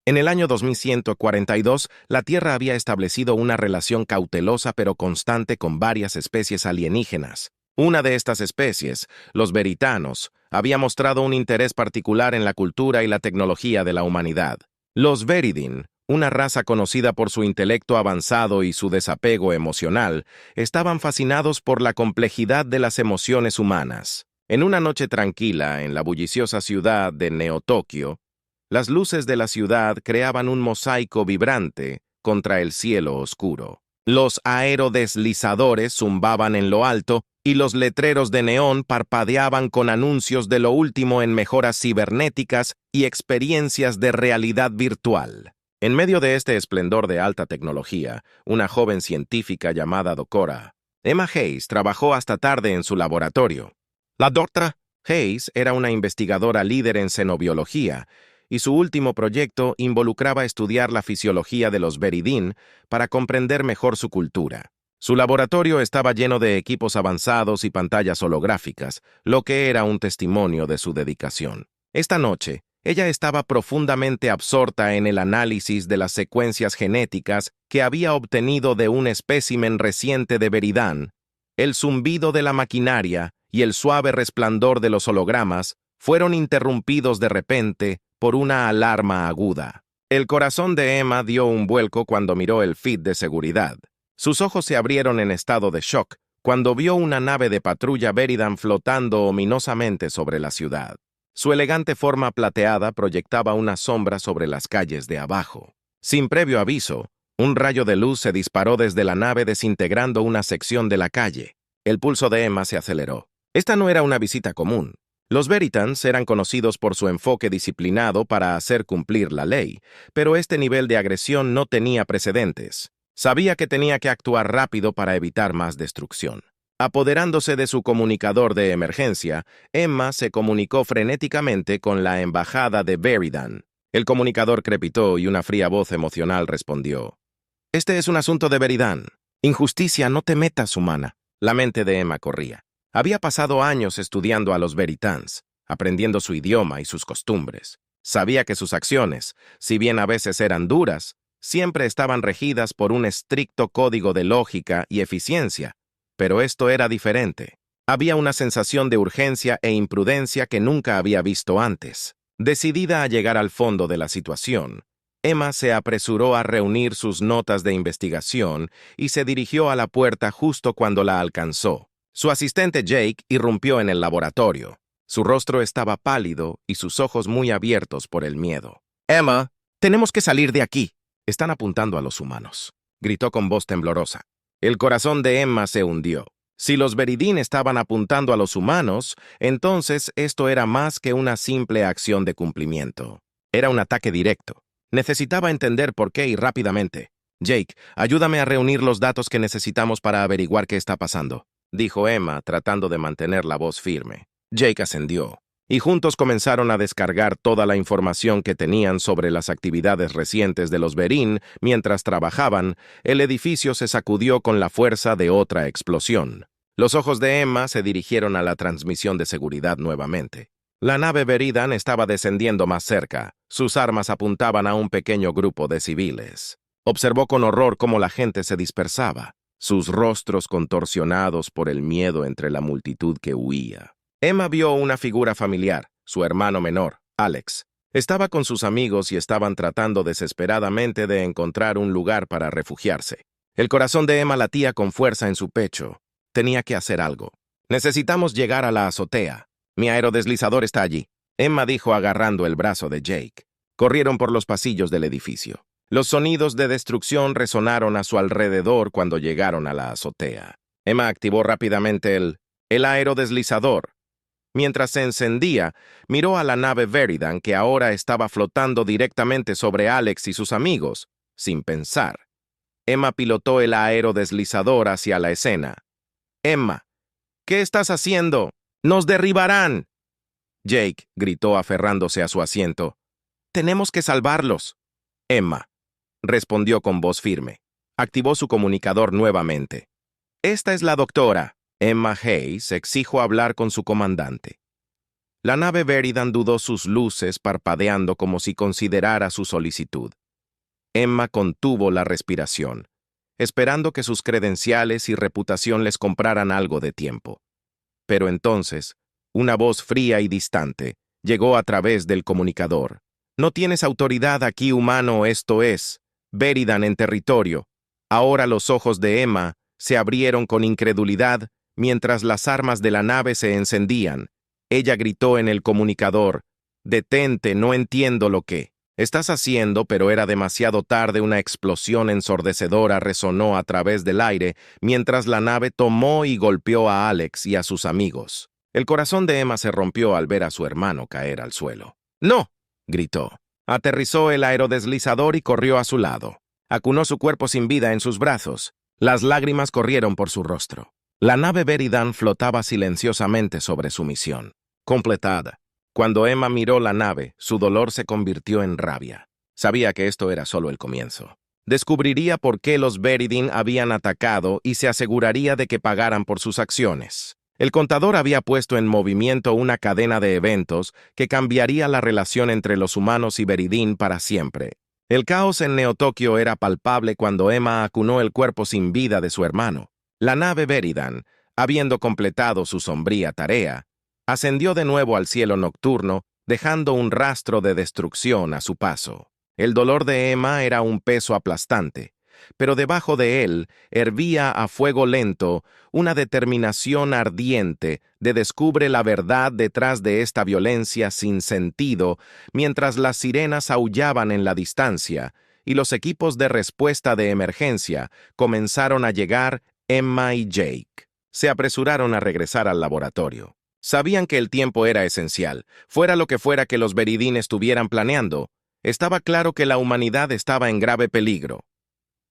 En el año 2142, la Tierra había establecido una relación cautelosa pero constante con varias especies alienígenas. Una de estas especies, los veritanos, había mostrado un interés particular en la cultura y la tecnología de la humanidad. Los Veridin, una raza conocida por su intelecto avanzado y su desapego emocional, estaban fascinados por la complejidad de las emociones humanas. En una noche tranquila en la bulliciosa ciudad de Neo-Tokio, las luces de la ciudad creaban un mosaico vibrante contra el cielo oscuro. Los aerodeslizadores zumbaban en lo alto y los letreros de neón parpadeaban con anuncios de lo último en mejoras cibernéticas y experiencias de realidad virtual. En medio de este esplendor de alta tecnología, una joven científica llamada Dokora, Emma Hayes, trabajó hasta tarde en su laboratorio. La doctora Hayes era una investigadora líder en xenobiología, y su último proyecto involucraba estudiar la fisiología de los Veridin para comprender mejor su cultura. Su laboratorio estaba lleno de equipos avanzados y pantallas holográficas, lo que era un testimonio de su dedicación. Esta noche, ella estaba profundamente absorta en el análisis de las secuencias genéticas que había obtenido de un espécimen reciente de Veridan. El zumbido de la maquinaria y el suave resplandor de los hologramas fueron interrumpidos de repente por una alarma aguda. El corazón de Emma dio un vuelco cuando miró el feed de seguridad. Sus ojos se abrieron en estado de shock cuando vio una nave de patrulla Veridan flotando ominosamente sobre la ciudad. Su elegante forma plateada proyectaba una sombra sobre las calles de abajo. Sin previo aviso, un rayo de luz se disparó desde la nave desintegrando una sección de la calle. El pulso de Emma se aceleró. Esta no era una visita común. Los Veritans eran conocidos por su enfoque disciplinado para hacer cumplir la ley, pero este nivel de agresión no tenía precedentes. Sabía que tenía que actuar rápido para evitar más destrucción. Apoderándose de su comunicador de emergencia, Emma se comunicó frenéticamente con la embajada de Veridan. El comunicador crepitó y una fría voz emocional respondió: «Este es un asunto de Veridan. Injusticia, no te metas, humana». La mente de Emma corría. Había pasado años estudiando a los Veritans, aprendiendo su idioma y sus costumbres. Sabía que sus acciones, si bien a veces eran duras, siempre estaban regidas por un estricto código de lógica y eficiencia, pero esto era diferente. Había una sensación de urgencia e imprudencia que nunca había visto antes. Decidida a llegar al fondo de la situación, Emma se apresuró a reunir sus notas de investigación y se dirigió a la puerta justo cuando la alcanzó. Su asistente Jake irrumpió en el laboratorio. Su rostro estaba pálido y sus ojos muy abiertos por el miedo. «Emma, tenemos que salir de aquí. Están apuntando a los humanos», gritó con voz temblorosa. El corazón de Emma se hundió. Si los Veridin estaban apuntando a los humanos, entonces esto era más que una simple acción de cumplimiento. Era un ataque directo. Necesitaba entender por qué y rápidamente. «Jake, ayúdame a reunir los datos que necesitamos para averiguar qué está pasando», dijo Emma, tratando de mantener la voz firme. Jake ascendió, y juntos comenzaron a descargar toda la información que tenían sobre las actividades recientes de los Verin. Mientras trabajaban, el edificio se sacudió con la fuerza de otra explosión. Los ojos de Emma se dirigieron a la transmisión de seguridad nuevamente. La nave Veridan estaba descendiendo más cerca. Sus armas apuntaban a un pequeño grupo de civiles. Observó con horror cómo la gente se dispersaba, sus rostros contorsionados por el miedo entre la multitud que huía. Emma vio una figura familiar, su hermano menor, Alex. Estaba con sus amigos y estaban tratando desesperadamente de encontrar un lugar para refugiarse. El corazón de Emma latía con fuerza en su pecho. Tenía que hacer algo. «Necesitamos llegar a la azotea. Mi aerodeslizador está allí», Emma dijo agarrando el brazo de Jake. Corrieron por los pasillos del edificio. Los sonidos de destrucción resonaron a su alrededor cuando llegaron a la azotea. Emma activó rápidamente el aerodeslizador. Mientras se encendía, miró a la nave Veridan que ahora estaba flotando directamente sobre Alex y sus amigos. Sin pensar, Emma pilotó el aerodeslizador hacia la escena. «Emma, ¿qué estás haciendo? ¡Nos derribarán!», Jake gritó aferrándose a su asiento. «Tenemos que salvarlos». «Emma», respondió con voz firme. Activó su comunicador nuevamente. «Esta es la doctora Emma Hayes, exijo hablar con su comandante». La nave Veridan dudó sus luces parpadeando como si considerara su solicitud. Emma contuvo la respiración, esperando que sus credenciales y reputación les compraran algo de tiempo. Pero entonces, una voz fría y distante llegó a través del comunicador. No tienes autoridad aquí, humano, esto es Veridan en territorio. Ahora los ojos de Emma se abrieron con incredulidad mientras las armas de la nave se encendían. Ella gritó en el comunicador, «Detente, no entiendo lo que estás haciendo», pero era demasiado tarde. Una explosión ensordecedora resonó a través del aire mientras la nave tomó y golpeó a Alex y a sus amigos. El corazón de Emma se rompió al ver a su hermano caer al suelo. «¡No!», gritó. Aterrizó el aerodeslizador y corrió a su lado. Acunó su cuerpo sin vida en sus brazos. Las lágrimas corrieron por su rostro. La nave Veridan flotaba silenciosamente sobre su misión. Completada. Cuando Emma miró la nave, su dolor se convirtió en rabia. Sabía que esto era solo el comienzo. Descubriría por qué los Veridin habían atacado y se aseguraría de que pagaran por sus acciones. El contador había puesto en movimiento una cadena de eventos que cambiaría la relación entre los humanos y Veridin para siempre. El caos en Neo-Tokio era palpable cuando Emma acunó el cuerpo sin vida de su hermano. La nave Veridan, habiendo completado su sombría tarea, ascendió de nuevo al cielo nocturno, dejando un rastro de destrucción a su paso. El dolor de Emma era un peso aplastante, pero debajo de él hervía a fuego lento una determinación ardiente de descubre la verdad detrás de esta violencia sin sentido, mientras las sirenas aullaban en la distancia y los equipos de respuesta de emergencia comenzaron a llegar. Emma y Jake se apresuraron a regresar al laboratorio. Sabían que el tiempo era esencial, fuera lo que fuera que los Veridin estuvieran planeando. Estaba claro que la humanidad estaba en grave peligro.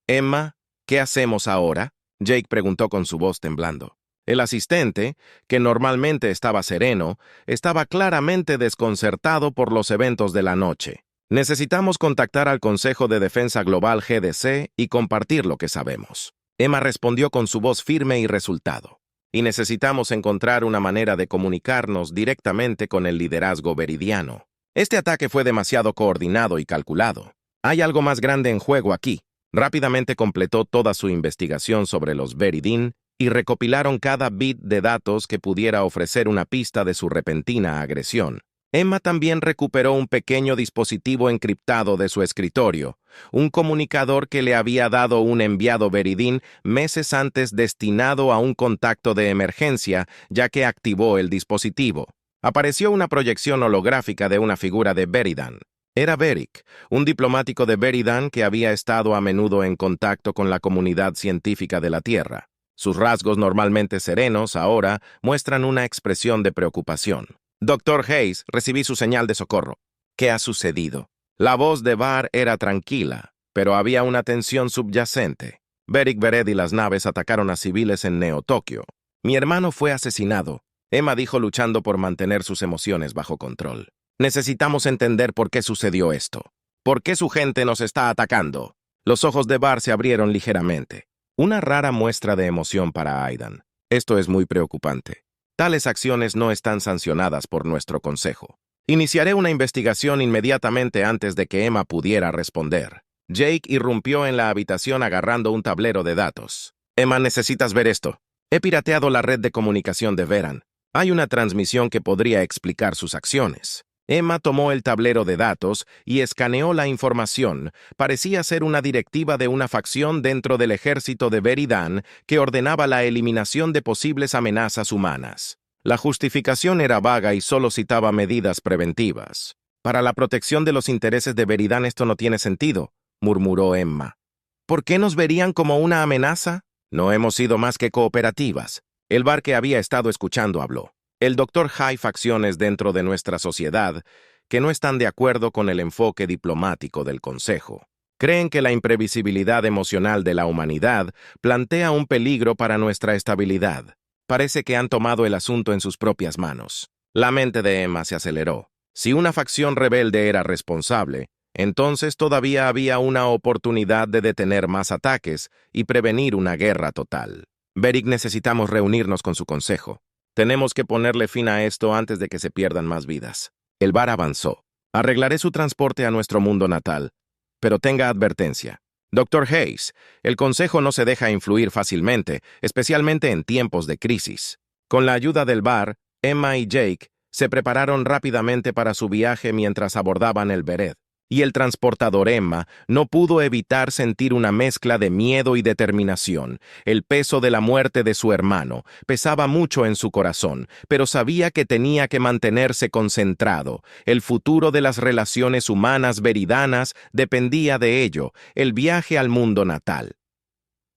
«Emma, ¿qué hacemos ahora?», Jake preguntó con su voz temblando. El asistente, que normalmente estaba sereno, estaba claramente desconcertado por los eventos de la noche. «Necesitamos contactar al Consejo de Defensa Global GDC y compartir lo que sabemos». Emma respondió con su voz firme y resultado. «Y necesitamos encontrar una manera de comunicarnos directamente con el liderazgo veridiano. Este ataque fue demasiado coordinado y calculado. Hay algo más grande en juego aquí». Rápidamente completó toda su investigación sobre los Veridin y recopilaron cada bit de datos que pudiera ofrecer una pista de su repentina agresión. Emma también recuperó un pequeño dispositivo encriptado de su escritorio, un comunicador que le había dado un enviado Veridin meses antes destinado a un contacto de emergencia, ya que activó el dispositivo. Apareció una proyección holográfica de una figura de Veridan. Era Beric, un diplomático de Veridan que había estado a menudo en contacto con la comunidad científica de la Tierra. Sus rasgos normalmente serenos ahora muestran una expresión de preocupación. «Dr. Hayes, recibí su señal de socorro». «¿Qué ha sucedido?». La voz de Barr era tranquila, pero había una tensión subyacente. «Beric Vered y las naves atacaron a civiles en Neo-Tokio. Mi hermano fue asesinado», Emma dijo luchando por mantener sus emociones bajo control. «Necesitamos entender por qué sucedió esto. ¿Por qué su gente nos está atacando?». Los ojos de Barr se abrieron ligeramente. Una rara muestra de emoción para Aidan. «Esto es muy preocupante. Tales acciones no están sancionadas por nuestro consejo. Iniciaré una investigación inmediatamente». Antes de que Emma pudiera responder, Jake irrumpió en la habitación agarrando un tablero de datos. «Emma, necesitas ver esto. He pirateado la red de comunicación de Veran. Hay una transmisión que podría explicar sus acciones». Emma tomó el tablero de datos y escaneó la información. Parecía ser una directiva de una facción dentro del ejército de Veridan que ordenaba la eliminación de posibles amenazas humanas. La justificación era vaga y solo citaba medidas preventivas. «Para la protección de los intereses de Veridan esto no tiene sentido», murmuró Emma. «¿Por qué nos verían como una amenaza? No hemos sido más que cooperativas». El bar que había estado escuchando habló. «El Dr. Hay facciones dentro de nuestra sociedad que no están de acuerdo con el enfoque diplomático del Consejo. Creen que la imprevisibilidad emocional de la humanidad plantea un peligro para nuestra estabilidad. Parece que han tomado el asunto en sus propias manos». La mente de Emma se aceleró. Si una facción rebelde era responsable, entonces todavía había una oportunidad de detener más ataques y prevenir una guerra total. «Beric, necesitamos reunirnos con su consejo». Tenemos que ponerle fin a esto antes de que se pierdan más vidas. El bar avanzó. Arreglaré su transporte a nuestro mundo natal. Pero tenga advertencia. Dr. Hayes, el consejo no se deja influir fácilmente, especialmente en tiempos de crisis. Con la ayuda del bar, Emma y Jake se prepararon rápidamente para su viaje mientras abordaban el Vered, y el transportador Emma no pudo evitar sentir una mezcla de miedo y determinación. El peso de la muerte de su hermano pesaba mucho en su corazón, pero sabía que tenía que mantenerse concentrado. El futuro de las relaciones humanas veridanas dependía de ello, el viaje al mundo natal.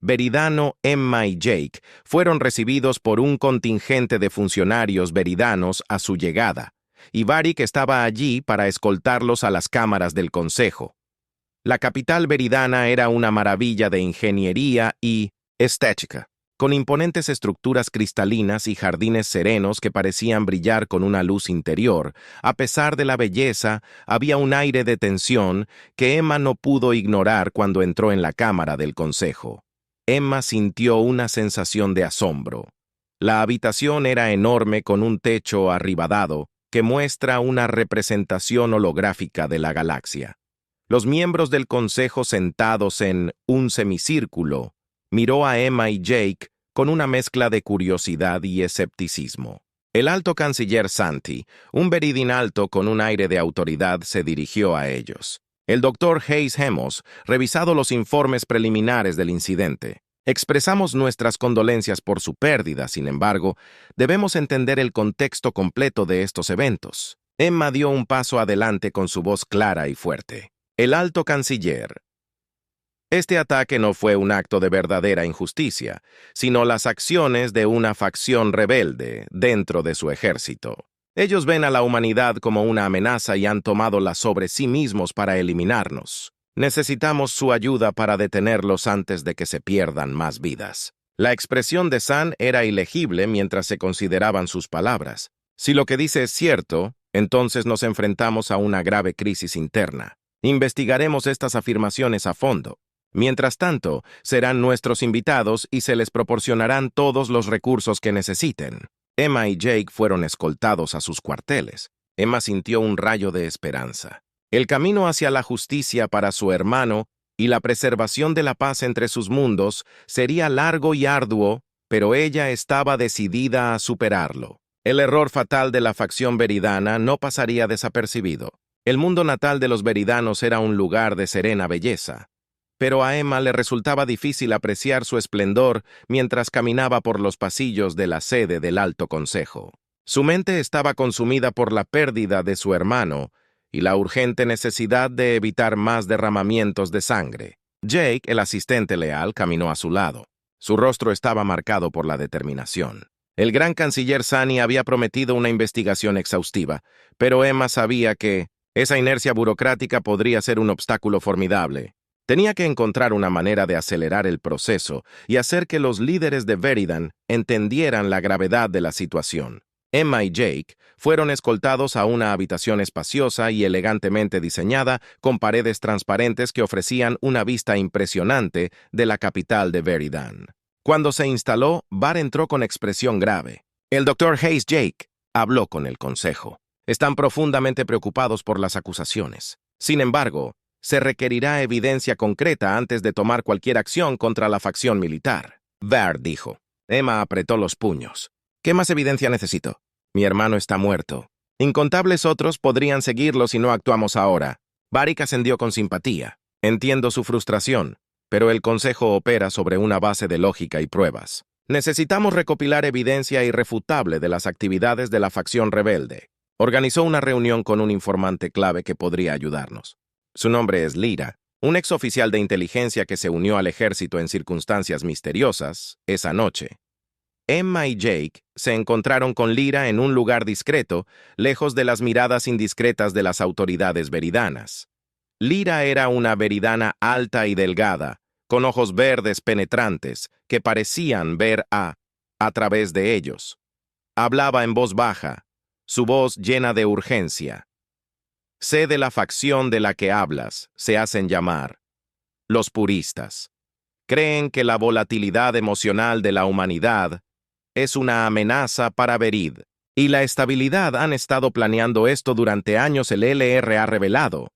Veridano, Emma y Jake fueron recibidos por un contingente de funcionarios veridanos a su llegada, y Varric estaba allí para escoltarlos a las cámaras del consejo. La capital veridana era una maravilla de ingeniería y estética, con imponentes estructuras cristalinas y jardines serenos que parecían brillar con una luz interior. A pesar de la belleza, había un aire de tensión que Emma no pudo ignorar cuando entró en la cámara del consejo. Emma sintió una sensación de asombro. La habitación era enorme con un techo arribadado que muestra una representación holográfica de la galaxia. Los miembros del consejo sentados en un semicírculo miró a Emma y Jake con una mezcla de curiosidad y escepticismo. El alto canciller Santi, un veridín alto con un aire de autoridad, se dirigió a ellos. El Dr. Hayes hemos revisado los informes preliminares del incidente. Expresamos nuestras condolencias por su pérdida, sin embargo, debemos entender el contexto completo de estos eventos. Emma dio un paso adelante con su voz clara y fuerte. El alto canciller. Este ataque no fue un acto de verdadera injusticia, sino las acciones de una facción rebelde dentro de su ejército. Ellos ven a la humanidad como una amenaza y han tomado sobre sí mismos para eliminarnos. Necesitamos su ayuda para detenerlos antes de que se pierdan más vidas. La expresión de San era ilegible mientras se consideraban sus palabras. Si lo que dice es cierto, entonces nos enfrentamos a una grave crisis interna. Investigaremos estas afirmaciones a fondo. Mientras tanto, serán nuestros invitados y se les proporcionarán todos los recursos que necesiten. Emma y Jake fueron escoltados a sus cuarteles. Emma sintió un rayo de esperanza. El camino hacia la justicia para su hermano y la preservación de la paz entre sus mundos sería largo y arduo, pero ella estaba decidida a superarlo. El error fatal de la facción veridana no pasaría desapercibido. El mundo natal de los veridanos era un lugar de serena belleza, pero a Emma le resultaba difícil apreciar su esplendor mientras caminaba por los pasillos de la sede del Alto Consejo. Su mente estaba consumida por la pérdida de su hermano y la urgente necesidad de evitar más derramamientos de sangre. Jake, el asistente leal, caminó a su lado. Su rostro estaba marcado por la determinación. El gran canciller Sani había prometido una investigación exhaustiva, pero Emma sabía que esa inercia burocrática podría ser un obstáculo formidable. Tenía que encontrar una manera de acelerar el proceso y hacer que los líderes de Veridan entendieran la gravedad de la situación. Emma y Jake fueron escoltados a una habitación espaciosa y elegantemente diseñada con paredes transparentes que ofrecían una vista impresionante de la capital de Veridan. Cuando se instaló, Bar entró con expresión grave. El Dr. Hayes Jake habló con el consejo. Están profundamente preocupados por las acusaciones. Sin embargo, se requerirá evidencia concreta antes de tomar cualquier acción contra la facción militar. Var dijo. Emma apretó los puños. ¿Qué más evidencia necesito? Mi hermano está muerto. Incontables otros podrían seguirlo si no actuamos ahora. Varric ascendió con simpatía. Entiendo su frustración, pero el Consejo opera sobre una base de lógica y pruebas. Necesitamos recopilar evidencia irrefutable de las actividades de la facción rebelde. Organizó una reunión con un informante clave que podría ayudarnos. Su nombre es Lyra, un exoficial de inteligencia que se unió al ejército en circunstancias misteriosas esa noche. Emma y Jake se encontraron con Lyra en un lugar discreto, lejos de las miradas indiscretas de las autoridades veridanas. Lyra era una veridana alta y delgada, con ojos verdes penetrantes que parecían ver a través de ellos. Hablaba en voz baja, su voz llena de urgencia. Sé de la facción de la que hablas, se hacen llamar los puristas. Creen que la volatilidad emocional de la humanidad es una amenaza para Verid. Y la estabilidad han estado planeando esto durante años, el LR ha revelado.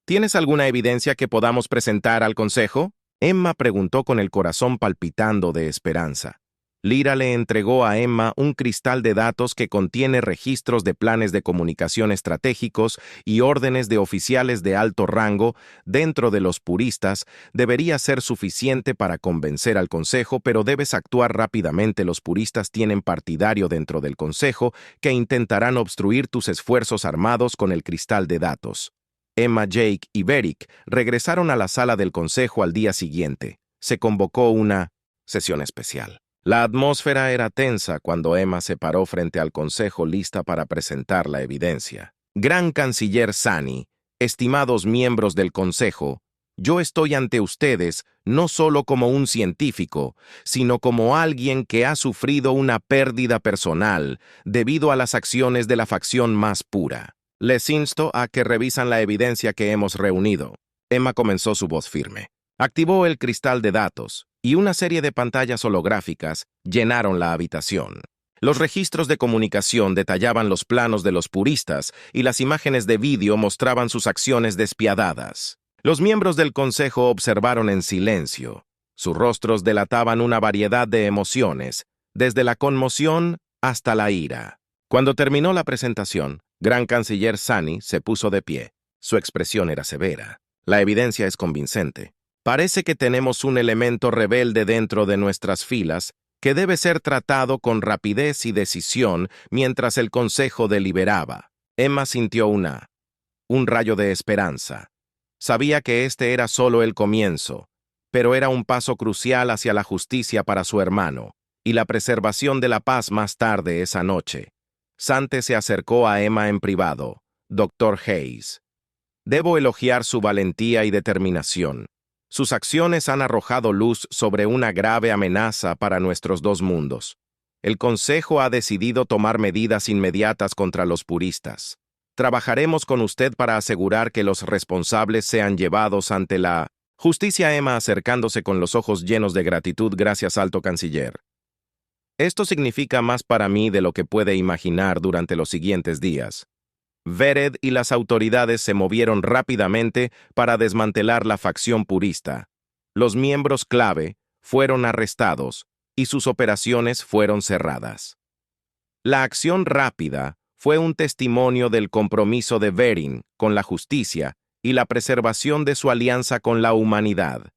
¿Tienes alguna evidencia que podamos presentar al Consejo? Emma preguntó con el corazón palpitando de esperanza. Lyra le entregó a Emma un cristal de datos que contiene registros de planes de comunicación estratégicos y órdenes de oficiales de alto rango dentro de los puristas. Debería ser suficiente para convencer al Consejo, pero debes actuar rápidamente. Los puristas tienen partidario dentro del Consejo que intentarán obstruir tus esfuerzos armados con el cristal de datos. Emma, Jake y Beric regresaron a la sala del Consejo al día siguiente. Se convocó una sesión especial. La atmósfera era tensa cuando Emma se paró frente al Consejo lista para presentar la evidencia. Gran Canciller Sani, estimados miembros del Consejo, yo estoy ante ustedes no solo como un científico, sino como alguien que ha sufrido una pérdida personal debido a las acciones de la facción más pura. Les insto a que revisan la evidencia que hemos reunido. Emma comenzó su voz firme. Activó el cristal de datos, y una serie de pantallas holográficas llenaron la habitación. Los registros de comunicación detallaban los planos de los puristas y las imágenes de vídeo mostraban sus acciones despiadadas. Los miembros del Consejo observaron en silencio. Sus rostros delataban una variedad de emociones, desde la conmoción hasta la ira. Cuando terminó la presentación, Gran Canciller Sani se puso de pie. Su expresión era severa. La evidencia es convincente. Parece que tenemos un elemento rebelde dentro de nuestras filas que debe ser tratado con rapidez y decisión mientras el Consejo deliberaba. Emma sintió un rayo de esperanza. Sabía que este era solo el comienzo, pero era un paso crucial hacia la justicia para su hermano y la preservación de la paz más tarde esa noche. Sante se acercó a Emma en privado. Dr. Hayes. Debo elogiar su valentía y determinación. Sus acciones han arrojado luz sobre una grave amenaza para nuestros dos mundos. El Consejo ha decidido tomar medidas inmediatas contra los puristas. Trabajaremos con usted para asegurar que los responsables sean llevados ante la justicia. Emma acercándose con los ojos llenos de gratitud. Gracias, Alto Canciller. Esto significa más para mí de lo que puede imaginar durante los siguientes días. Vered y las autoridades se movieron rápidamente para desmantelar la facción purista. Los miembros clave fueron arrestados y sus operaciones fueron cerradas. La acción rápida fue un testimonio del compromiso de Verin con la justicia y la preservación de su alianza con la humanidad.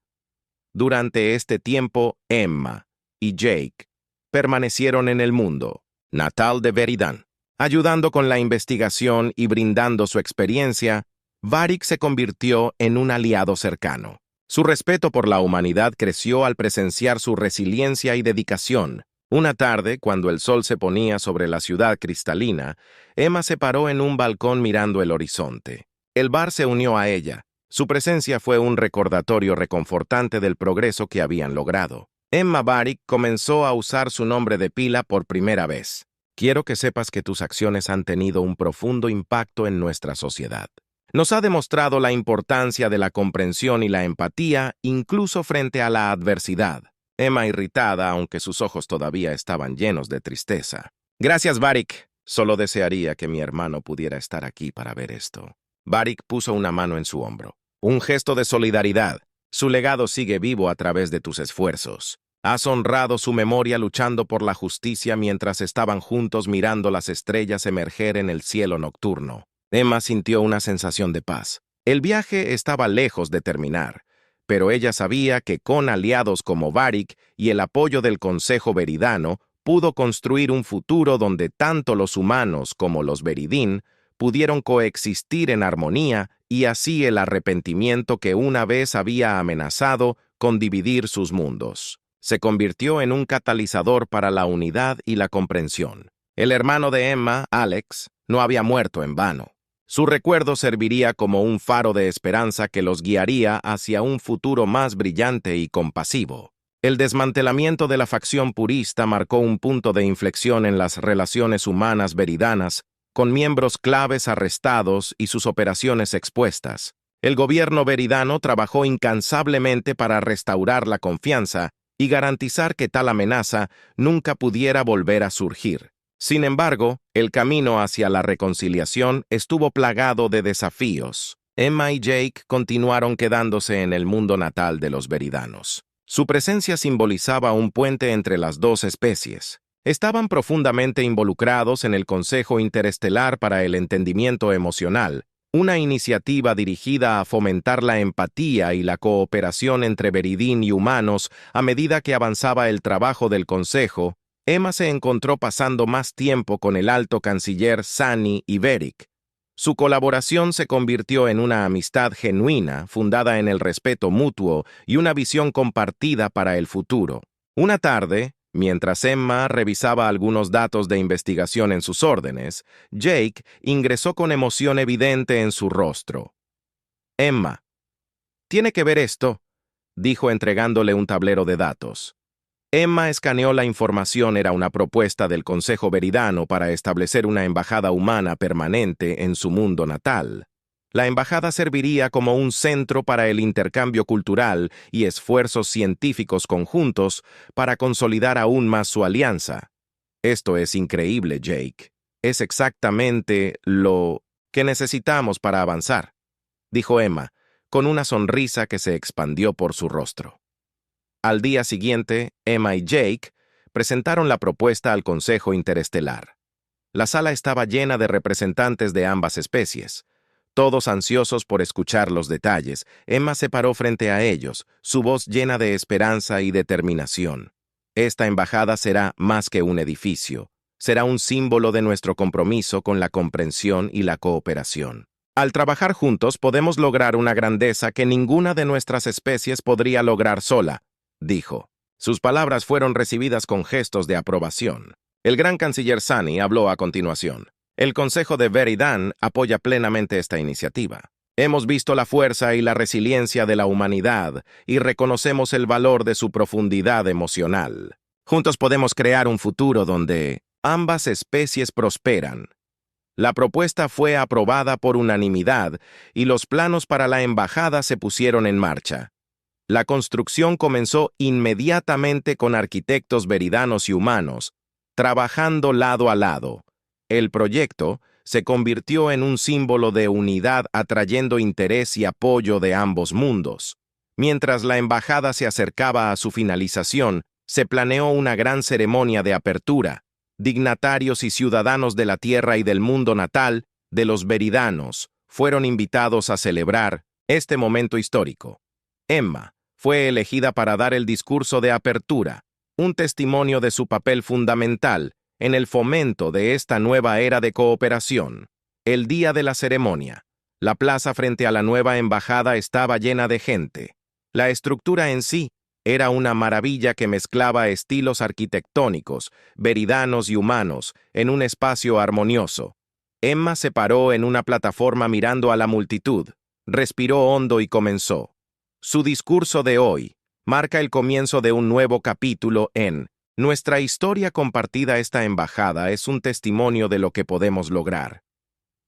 Durante este tiempo, Emma y Jake permanecieron en el mundo natal de Veridan. Ayudando con la investigación y brindando su experiencia, Varric se convirtió en un aliado cercano. Su respeto por la humanidad creció al presenciar su resiliencia y dedicación. Una tarde, cuando el sol se ponía sobre la ciudad cristalina, Emma se paró en un balcón mirando el horizonte. El bar se unió a ella. Su presencia fue un recordatorio reconfortante del progreso que habían logrado. Emma Varric comenzó a usar su nombre de pila por primera vez. Quiero que sepas que tus acciones han tenido un profundo impacto en nuestra sociedad. Nos ha demostrado la importancia de la comprensión y la empatía, incluso frente a la adversidad. Emma irritada, aunque sus ojos todavía estaban llenos de tristeza. Gracias, Varric. Solo desearía que mi hermano pudiera estar aquí para ver esto. Varric puso una mano en su hombro. Un gesto de solidaridad. Su legado sigue vivo a través de tus esfuerzos. Has honrado su memoria luchando por la justicia mientras estaban juntos mirando las estrellas emerger en el cielo nocturno. Emma sintió una sensación de paz. El viaje estaba lejos de terminar, pero ella sabía que con aliados como Varric y el apoyo del Consejo Veridano, pudo construir un futuro donde tanto los humanos como los Veridin pudieron coexistir en armonía y así el arrepentimiento que una vez había amenazado con dividir sus mundos se convirtió en un catalizador para la unidad y la comprensión. El hermano de Emma, Alex, no había muerto en vano. Su recuerdo serviría como un faro de esperanza que los guiaría hacia un futuro más brillante y compasivo. El desmantelamiento de la facción purista marcó un punto de inflexión en las relaciones humanas veridanas, con miembros claves arrestados y sus operaciones expuestas. El gobierno veridano trabajó incansablemente para restaurar la confianza y garantizar que tal amenaza nunca pudiera volver a surgir. Sin embargo, el camino hacia la reconciliación estuvo plagado de desafíos. Emma y Jake continuaron quedándose en el mundo natal de los Veridanos. Su presencia simbolizaba un puente entre las dos especies. Estaban profundamente involucrados en el Consejo Interestelar para el Entendimiento Emocional, una iniciativa dirigida a fomentar la empatía y la cooperación entre Veridin y humanos. A medida que avanzaba el trabajo del Consejo, Emma se encontró pasando más tiempo con el alto canciller Sani y Beric. Su colaboración se convirtió en una amistad genuina, fundada en el respeto mutuo y una visión compartida para el futuro. Una tarde, mientras Emma revisaba algunos datos de investigación en sus órdenes, Jake ingresó con emoción evidente en su rostro. «Emma, tiene que ver esto», dijo entregándole un tablero de datos. Emma escaneó la información. Era una propuesta del Consejo Veridano para establecer una embajada humana permanente en su mundo natal. La embajada serviría como un centro para el intercambio cultural y esfuerzos científicos conjuntos para consolidar aún más su alianza. «Esto es increíble, Jake. Es exactamente lo que necesitamos para avanzar», dijo Emma, con una sonrisa que se expandió por su rostro. Al día siguiente, Emma y Jake presentaron la propuesta al Consejo Interestelar. La sala estaba llena de representantes de ambas especies. Todos ansiosos por escuchar los detalles, Emma se paró frente a ellos, su voz llena de esperanza y determinación. «Esta embajada será más que un edificio. Será un símbolo de nuestro compromiso con la comprensión y la cooperación. Al trabajar juntos podemos lograr una grandeza que ninguna de nuestras especies podría lograr sola», dijo. Sus palabras fueron recibidas con gestos de aprobación. El gran canciller Sani habló a continuación. «El Consejo de Veridan apoya plenamente esta iniciativa. Hemos visto la fuerza y la resiliencia de la humanidad y reconocemos el valor de su profundidad emocional. Juntos podemos crear un futuro donde ambas especies prosperan». La propuesta fue aprobada por unanimidad y los planos para la embajada se pusieron en marcha. La construcción comenzó inmediatamente con arquitectos veridanos y humanos, trabajando lado a lado. El proyecto se convirtió en un símbolo de unidad, atrayendo interés y apoyo de ambos mundos. Mientras la embajada se acercaba a su finalización, se planeó una gran ceremonia de apertura. Dignatarios y ciudadanos de la tierra y del mundo natal de los veridanos fueron invitados a celebrar este momento histórico. Emma fue elegida para dar el discurso de apertura, un testimonio de su papel fundamental en el fomento de esta nueva era de cooperación. El día de la ceremonia, la plaza frente a la nueva embajada estaba llena de gente. La estructura en sí era una maravilla que mezclaba estilos arquitectónicos, veridanos y humanos, en un espacio armonioso. Emma se paró en una plataforma mirando a la multitud, respiró hondo y comenzó. Su discurso de hoy marca el comienzo de un nuevo capítulo en nuestra historia compartida. Esta embajada es un testimonio de lo que podemos lograr.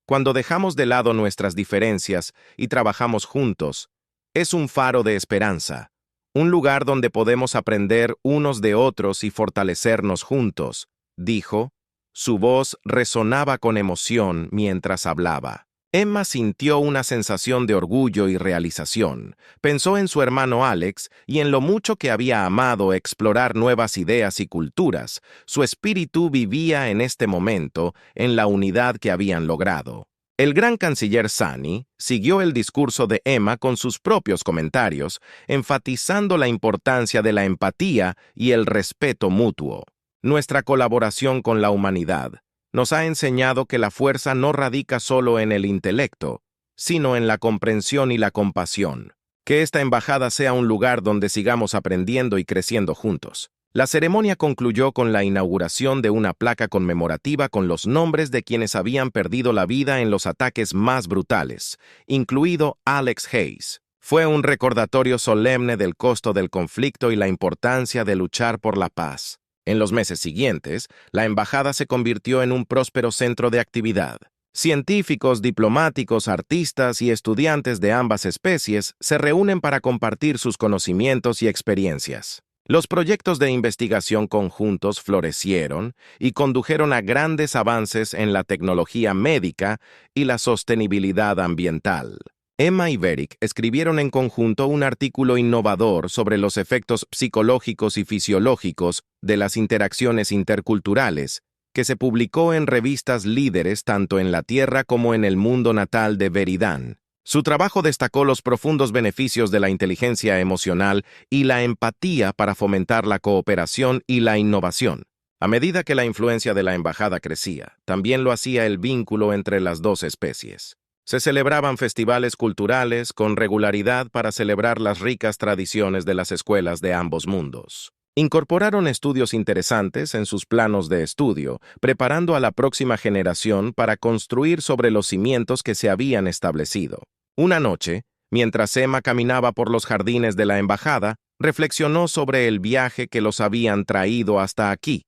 Cuando dejamos de lado nuestras diferencias y trabajamos juntos, es un faro de esperanza, un lugar donde podemos aprender unos de otros y fortalecernos juntos, dijo. Su voz resonaba con emoción mientras hablaba. Emma sintió una sensación de orgullo y realización. Pensó en su hermano Alex y en lo mucho que había amado explorar nuevas ideas y culturas. Su espíritu vivía en este momento en la unidad que habían logrado. El gran canciller Sani siguió el discurso de Emma con sus propios comentarios, enfatizando la importancia de la empatía y el respeto mutuo. Nuestra colaboración con la humanidad nos ha enseñado que la fuerza no radica solo en el intelecto, sino en la comprensión y la compasión. Que esta embajada sea un lugar donde sigamos aprendiendo y creciendo juntos. La ceremonia concluyó con la inauguración de una placa conmemorativa con los nombres de quienes habían perdido la vida en los ataques más brutales, incluido Alex Hayes. Fue un recordatorio solemne del costo del conflicto y la importancia de luchar por la paz. En los meses siguientes, la embajada se convirtió en un próspero centro de actividad. Científicos, diplomáticos, artistas y estudiantes de ambas especies se reúnen para compartir sus conocimientos y experiencias. Los proyectos de investigación conjuntos florecieron y condujeron a grandes avances en la tecnología médica y la sostenibilidad ambiental. Emma y Beric escribieron en conjunto un artículo innovador sobre los efectos psicológicos y fisiológicos de las interacciones interculturales, que se publicó en revistas líderes tanto en la Tierra como en el mundo natal de Veridan. Su trabajo destacó los profundos beneficios de la inteligencia emocional y la empatía para fomentar la cooperación y la innovación. A medida que la influencia de la embajada crecía, también lo hacía el vínculo entre las dos especies. Se celebraban festivales culturales con regularidad para celebrar las ricas tradiciones de las escuelas de ambos mundos. Incorporaron estudios interesantes en sus planos de estudio, preparando a la próxima generación para construir sobre los cimientos que se habían establecido. Una noche, mientras Emma caminaba por los jardines de la embajada, reflexionó sobre el viaje que los habían traído hasta aquí.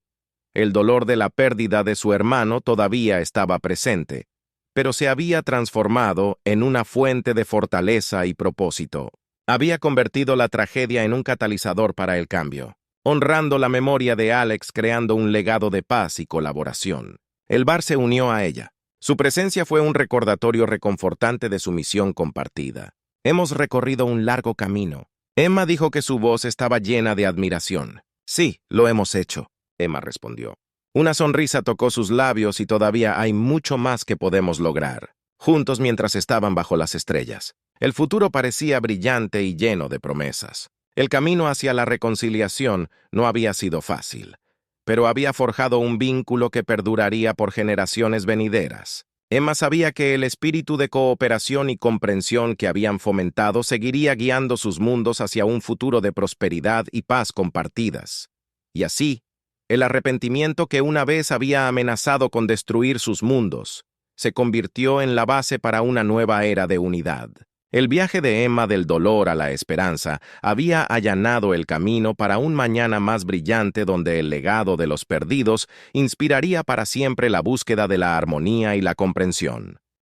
El dolor de la pérdida de su hermano todavía estaba presente, pero se había transformado en una fuente de fortaleza y propósito. Había convertido la tragedia en un catalizador para el cambio, honrando la memoria de Alex, creando un legado de paz y colaboración. El bar se unió a ella. Su presencia fue un recordatorio reconfortante de su misión compartida. Hemos recorrido un largo camino. Emma dijo que su voz estaba llena de admiración. Sí, lo hemos hecho, Emma respondió. Una sonrisa tocó sus labios y todavía hay mucho más que podemos lograr. Juntos mientras estaban bajo las estrellas. El futuro parecía brillante y lleno de promesas. El camino hacia la reconciliación no había sido fácil, pero había forjado un vínculo que perduraría por generaciones venideras. Emma sabía que el espíritu de cooperación y comprensión que habían fomentado seguiría guiando sus mundos hacia un futuro de prosperidad y paz compartidas. Y así, el arrepentimiento que una vez había amenazado con destruir sus mundos, se convirtió en la base para una nueva era de unidad. El viaje de Emma del dolor a la esperanza había allanado el camino para un mañana más brillante donde el legado de los perdidos inspiraría para siempre la búsqueda de la armonía y la comprensión.